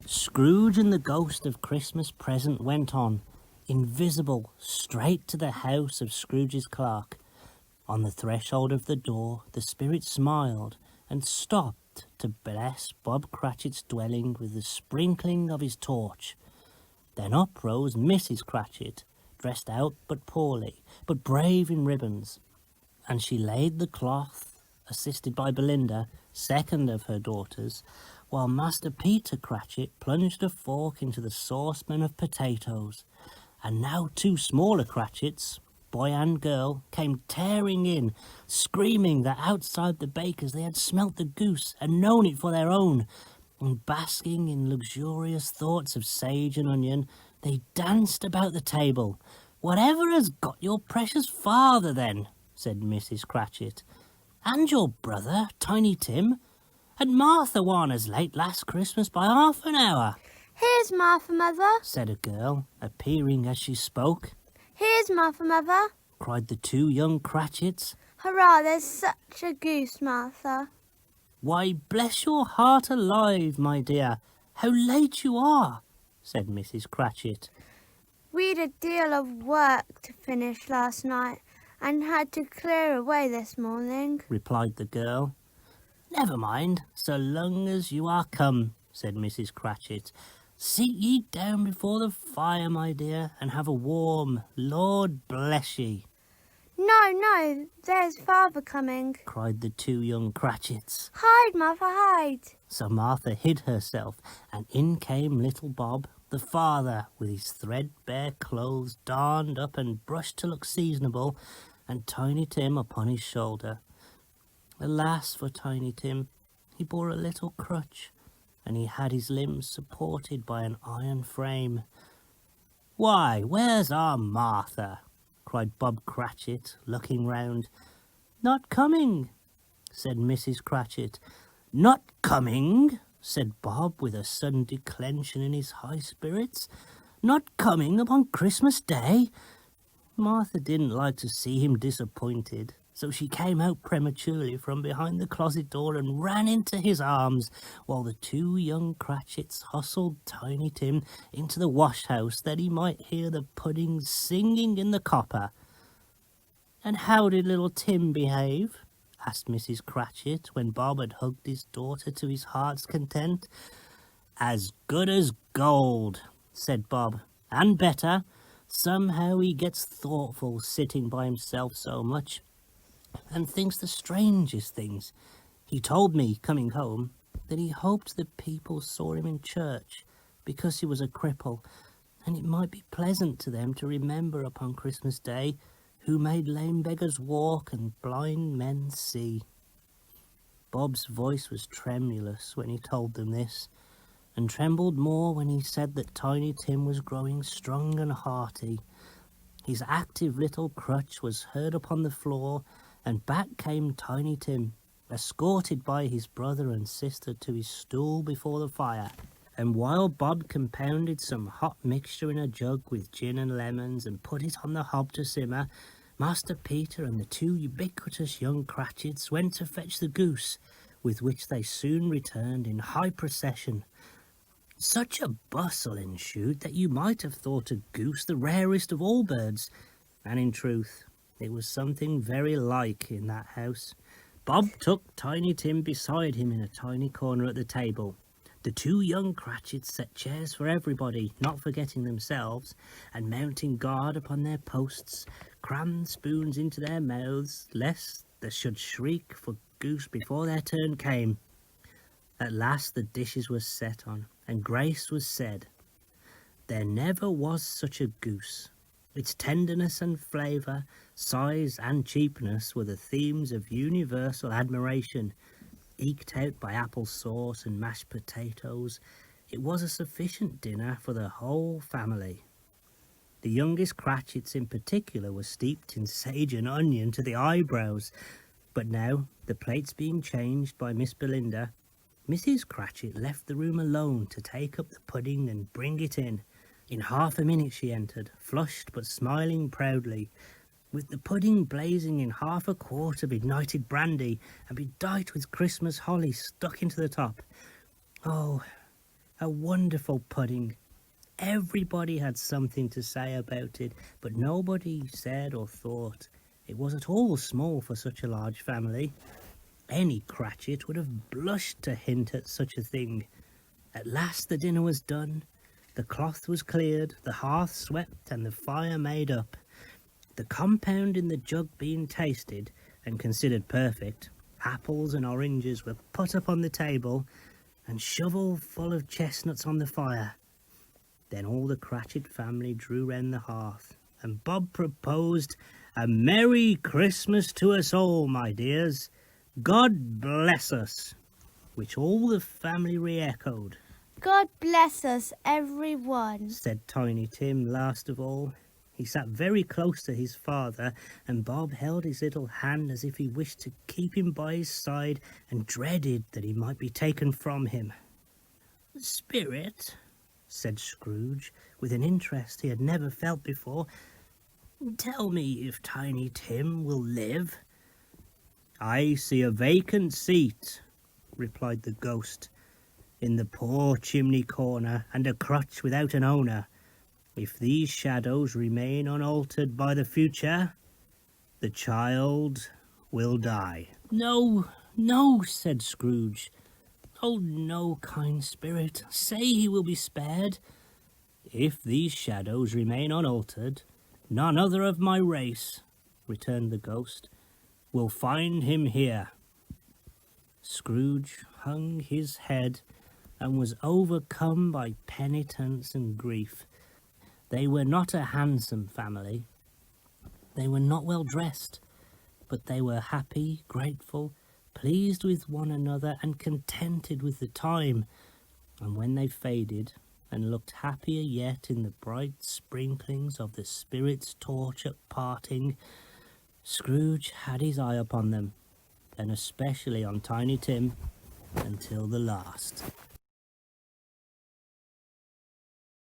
Scrooge and the ghost of Christmas present went on, invisible, straight to the house of Scrooge's clerk. On the threshold of the door, the spirit smiled and stopped to bless Bob Cratchit's dwelling with the sprinkling of his torch. Then up rose Mrs. Cratchit, dressed out but poorly, but brave in ribbons, and she laid the cloth, assisted by Belinda, second of her daughters, while Master Peter Cratchit plunged a fork into the saucepan of potatoes, and now two smaller Cratchits, boy and girl, came tearing in, screaming that outside the baker's they had smelt the goose and known it for their own, and basking in luxurious thoughts of sage and onion, they danced about the table. "Whatever has got your precious father, then?" said Mrs. Cratchit. "And your brother, Tiny Tim? And Martha warned us late last Christmas by half an hour." "Here's Martha, mother," said a girl, appearing as she spoke. "Here's Martha, mother," cried the two young Cratchits. "Hurrah, there's such a goose, Martha." "Why, bless your heart alive, my dear, how late you are," said Mrs. Cratchit. "We'd a deal of work to finish last night and had to clear away this morning," replied the girl. "Never mind, so long as you are come," said Mrs. Cratchit. "Sit ye down before the fire, my dear, and have a warm, Lord bless ye." No, there's father coming," cried the two young Cratchits. "Hide, Martha, hide." So Martha hid herself, and in came little Bob, the father, with his threadbare clothes darned up and brushed to look seasonable, and Tiny Tim upon his shoulder. Alas for Tiny Tim, he bore a little crutch, and he had his limbs supported by an iron frame. "Why, where's our Martha?" cried Bob Cratchit, looking round. "Not coming," said Mrs. Cratchit. "Not coming?" said Bob, with a sudden declension in his high spirits. "Not coming upon Christmas Day?" Martha didn't like to see him disappointed, so she came out prematurely from behind the closet door and ran into his arms, while the two young Cratchits hustled Tiny Tim into the wash-house that he might hear the pudding singing in the copper. "And how did little Tim behave?" asked Mrs. Cratchit, when Bob had hugged his daughter to his heart's content. "As good as gold," said Bob, "and better. Somehow he gets thoughtful sitting by himself so much, and thinks the strangest things. He told me, coming home, that he hoped the people saw him in church, because he was a cripple, and it might be pleasant to them to remember upon Christmas Day who made lame beggars walk and blind men see." Bob's voice was tremulous when he told them this, and trembled more when he said that Tiny Tim was growing strong and hearty. His active little crutch was heard upon the floor, and back came Tiny Tim, escorted by his brother and sister to his stool before the fire. And while Bob compounded some hot mixture in a jug with gin and lemons and put it on the hob to simmer, Master Peter and the two ubiquitous young Cratchits went to fetch the goose, with which they soon returned in high procession. Such a bustle ensued that you might have thought a goose the rarest of all birds, and in truth it was something very like in that house. Bob took Tiny Tim beside him in a tiny corner at the table. The two young Cratchits set chairs for everybody, not forgetting themselves, and mounting guard upon their posts, crammed spoons into their mouths, lest they should shriek for goose before their turn came. At last the dishes were set on, and grace was said. There never was such a goose. Its tenderness and flavour, size and cheapness were the themes of universal admiration. Eked out by apple sauce and mashed potatoes, it was a sufficient dinner for the whole family. The youngest Cratchits in particular were steeped in sage and onion to the eyebrows, but now, the plates being changed by Miss Belinda, Mrs. Cratchit left the room alone to take up the pudding and bring it in. In half a minute she entered, flushed but smiling proudly, with the pudding blazing in half a quart of ignited brandy, and bedight with Christmas holly stuck into the top. "Oh, A wonderful pudding. Everybody had something to say about it, but nobody said or thought it was at all small for such a large family. Any Cratchit would have blushed to hint at such a thing. At last the dinner was done, the cloth was cleared, the hearth swept, and the fire made up. The compound in the jug being tasted and considered perfect, apples and oranges were put up on the table, and shovel full of chestnuts on the fire. Then all the Cratchit family drew round the hearth, and Bob proposed, "A Merry Christmas to us all, my dears. God bless us," which all the family re-echoed. God bless us, everyone, Said Tiny Tim last of all. He sat very close to his father, and Bob held his little hand as if he wished to keep him by his side and dreaded that he might be taken from him. "Spirit," said Scrooge, with an interest he had never felt before, "tell me if Tiny Tim will live." "I see a vacant seat," replied the ghost, "in the poor chimney corner, and a crutch without an owner. If these shadows remain unaltered by the future, the child will die." "No, no," said Scrooge. "Oh, no, kind spirit, say he will be spared." "If these shadows remain unaltered, none other of my race," returned the ghost, "will find him here." Scrooge hung his head and was overcome by penitence and grief. They were not a handsome family. They were not well dressed, but they were happy, grateful, pleased with one another, and contented with the time. And when they faded, and looked happier yet in the bright sprinklings of the spirit's torch at parting, Scrooge had his eye upon them, and especially on Tiny Tim, until the last.